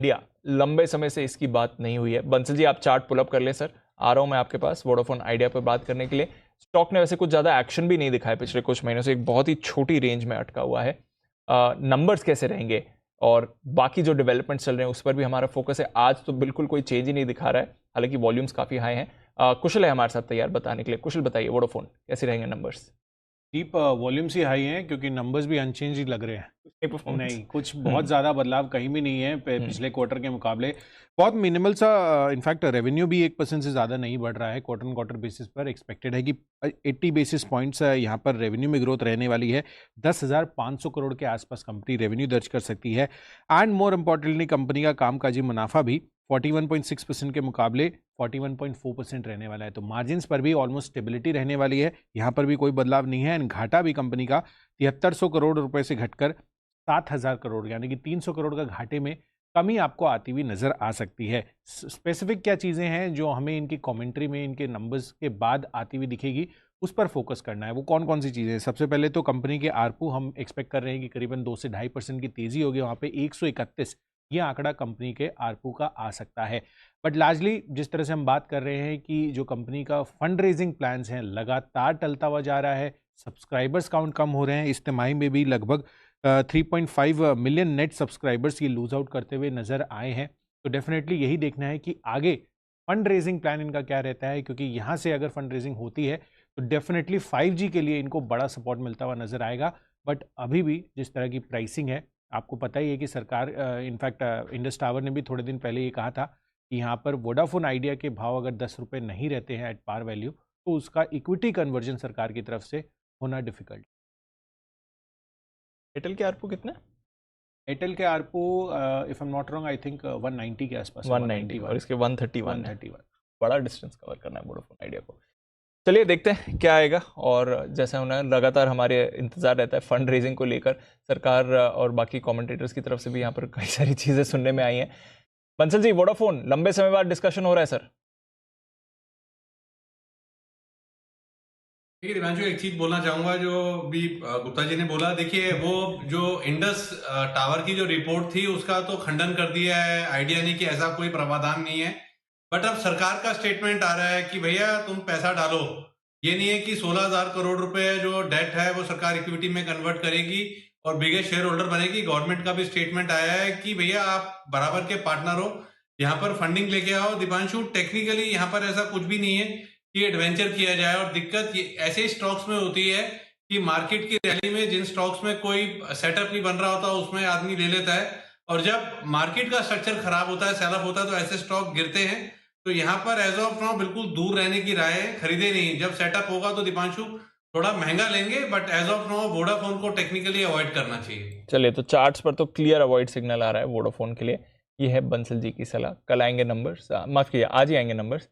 India, लंबे समय से इसकी बात नहीं हुई है। बंसल जी आप चार्ट पुल अप कर लें सर, आ रहा हूं मैं आपके पास वोडाफोन आइडिया पर बात करने के लिए। स्टॉक ने वैसे कुछ ज़्यादा एक्शन भी नहीं दिखाया पिछले कुछ महीनों से, एक बहुत ही छोटी रेंज में अटका हुआ है। नंबर्स कैसे रहेंगे और बाकी जो डेवलपमेंट्स चल रहे हैं उस पर भी हमारा फोकस है। आज तो बिल्कुल कोई चेंज ही नहीं दिखा रहा है, हालांकि वॉल्यूम्स काफ़ी हाई हैं। कुशल है हमारे साथ तैयार बताने के लिए। कुशल बताइए वोडाफोन कैसे रहेंगे नंबर्स? डीप वॉल्यूम्स ही हाई हैं क्योंकि नंबर्स भी अनचेंज ही लग रहे हैं। परफॉर्मेंस। नहीं, कुछ बहुत ज़्यादा बदलाव कहीं भी नहीं है हम्म। पिछले क्वार्टर के मुकाबले। बहुत मिनिमल सा, इनफैक्ट रेवेन्यू भी 1% से ज़्यादा नहीं बढ़ रहा है क्वार्टर ऑन क्वार्टर बेसिस पर। एक्सपेक्टेड है कि 80 बेसिस पॉइंट्स यहाँ पर रेवेन्यू में ग्रोथ रहने वाली है। 10,500 करोड़ के आसपास कंपनी रेवेन्यू दर्ज कर सकती है। एंड मोर इम्पॉर्टेंटली कंपनी का कामकाजी मुनाफा भी 41.6% के मुकाबले 41.4% रहने वाला है। तो मार्जिन्स पर भी ऑलमोस्ट स्टेबिलिटी रहने वाली है, यहाँ पर भी कोई बदलाव नहीं है। एंड घाटा भी कंपनी का 7300 करोड़ रुपए से घटकर 7000 करोड़ यानी कि 300 करोड़ का घाटे में कमी आपको आती हुई नजर आ सकती है। स्पेसिफिक क्या चीज़ें हैं जो हमें इनकी कमेंट्री में इनके नंबर्स के बाद आती हुई दिखेगी, उस पर फोकस करना है। वो कौन कौन सी चीज़ें हैं? सबसे पहले तो कंपनी के आरपू हम एक्सपेक्ट कर रहे हैं कि करीबन 2 से 2.5% की तेजी होगी, वहाँ पे 131 ये आंकड़ा कंपनी के आरपू का आ सकता है। बट लार्जली जिस तरह से हम बात कर रहे हैं कि जो कंपनी का फंड रेजिंग प्लान्स हैं लगातार टलता हुआ जा रहा है, सब्सक्राइबर्स काउंट कम हो रहे हैं। इस तिमाही में भी लगभग 3.5 मिलियन नेट सब्सक्राइबर्स ये लूज आउट करते हुए नजर आए हैं। तो डेफिनेटली यही देखना है कि आगे फंड रेजिंग प्लान इनका क्या रहता है, क्योंकि यहाँ से अगर फंड रेजिंग होती है तो डेफिनेटली 5G के लिए इनको बड़ा सपोर्ट मिलता हुआ नजर आएगा। बट अभी भी जिस तरह की प्राइसिंग है, आपको पता ही है कि सरकार, इनफैक्ट इंडस टावर ने भी थोड़े दिन पहले ये कहा था कि यहाँ पर वोडाफोन आइडिया के भाव अगर 10 रुपये नहीं रहते हैं एट पार वैल्यू, तो उसका इक्विटी कन्वर्जन सरकार की तरफ से होना डिफिकल्ट। एयरटेल के आरपू कितना? एयरटेल के ARPU, if I am not wrong, I think 190 के आसपास है, 190 और 191। इसके 131 है। 131। बड़ा डिस्टेंस कवर करना है वोडाफोन आइडिया को। चलिए देखते हैं क्या आएगा। और जैसा उन्हें लगातार हमारे इंतजार रहता है फंड रेजिंग को लेकर, सरकार और बाकी कमेंटेटर्स की तरफ से भी यहाँ पर कई सारी चीज़ें सुनने में आई हैं। बंसल जी वोडाफोन लंबे समय बाद डिस्कशन हो रहा है सर। देखिए दिव्यांशु, एक चीज बोलना चाहूंगा जो भी गुप्ता जी ने बोला। देखिए वो जो इंडस टावर की जो रिपोर्ट थी उसका तो खंडन कर दिया है आइडिया ने कि ऐसा कोई प्रावधान नहीं है। बट अब सरकार का स्टेटमेंट आ रहा है कि भैया तुम पैसा डालो। ये नहीं है कि 16,000 करोड़ रुपए जो डेट है वो सरकार इक्विटी में कन्वर्ट करेगी और बिगेस्ट शेयर होल्डर बनेगी। गवर्नमेंट का भी स्टेटमेंट आया है कि भैया आप बराबर के पार्टनर हो, यहाँ पर फंडिंग लेके आओ। दीपांशु, टेक्निकली यहाँ पर ऐसा कुछ भी नहीं है कि एडवेंचर किया जाए। और दिक्कत ये ऐसे स्टॉक्स में होती है कि मार्केट की रैली में जिन स्टॉक्स में कोई सेटअप नहीं बन रहा होता उसमें आदमी ले लेता है, और जब मार्केट का स्ट्रक्चर खराब होता है, सेल ऑफ होता है, तो ऐसे स्टॉक गिरते हैं। तो यहाँ पर एज ऑफ नाउ बिल्कुल दूर रहने की राय है, खरीदे नहीं। जब सेटअप होगा तो दीपांशु थोड़ा महंगा लेंगे, but as of now Vodafone को टेक्निकली अवॉइड करना चाहिए। चलिए तो चार्ट्स पर तो क्लियर अवॉइड सिग्नल आ रहा है वोडाफोन के लिए। ये है बंसल जी की सलाह। कल आएंगे नंबर्स, माफ कीजिए आज ही आएंगे नंबर्स।